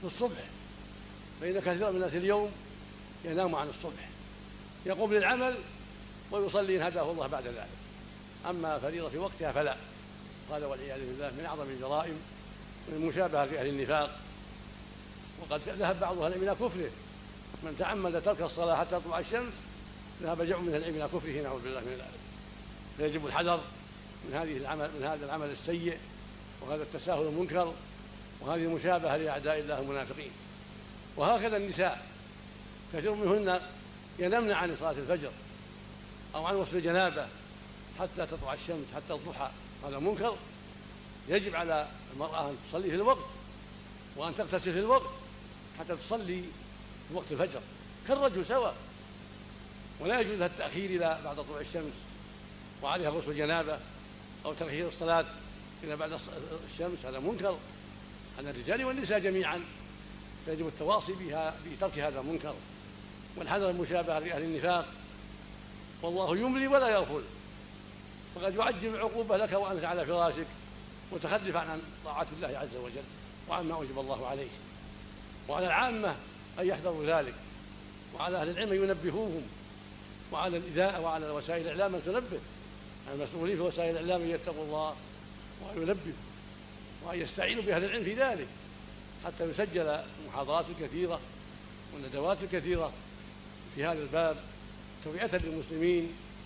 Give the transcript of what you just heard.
في الصبح، فإن كثيرا من الناس اليوم ينام عن الصبح، يقوم للعمل ويصلي إن هداه الله بعد ذلك، أما فريضة في وقتها فلا. هذا والعياذ بالله من أعظم الجرائم، من مشابهة أهل النفاق. وقد ذهب بعض أهل العلم إلى كفره، من تعمد ترك الصلاة حتى تطلع الشمس ذهب جمع من العلم إلى كفره، نعوذ بالله من ذلك. فيجب الحذر من هذا العمل السيء، وهذا التساهل المنكر، وهذه المشابهة لأعداء الله المنافقين. وهكذا النساء كثير منهن ينمن عن صلاة الفجر أو عن غسل الجنابة حتى تطلع الشمس، حتى الضحى، هذا منكر. يجب على المرأة أن تصلي في الوقت، وأن تغتسل في الوقت حتى تصلي في وقت الفجر كالرجل سواء، ولا يجوز لها التأخير إلى بعد طلوع الشمس وعليها غسل الجنابة أو تأخير الصلاة إلى بعد الشمس، هذا منكر على الرجال والنساء جميعا. فيجب التواصي بترك هذا المنكر والحذر المشابهة لأهل النفاق. والله يملي ولا يغفل، فقد يعجل العقوبة لك وأنت على فراشك متخلف عن طاعة الله عز وجل وعما أوجب الله عليه. وعلى العامة أن يحذروا ذلك، وعلى أهل العلم ينبهوهم، وعلى الإذاعة وعلى وسائل الإعلام أن تنبه، المسؤولين في وسائل الإعلام أن يتقوا الله وأن ينبهوا وأن يستعينوا بأهل العلم في ذلك، حتى يسجل المحاضرات الكثيرة والندوات الكثيرة في هذا الباب توعية للمسلمين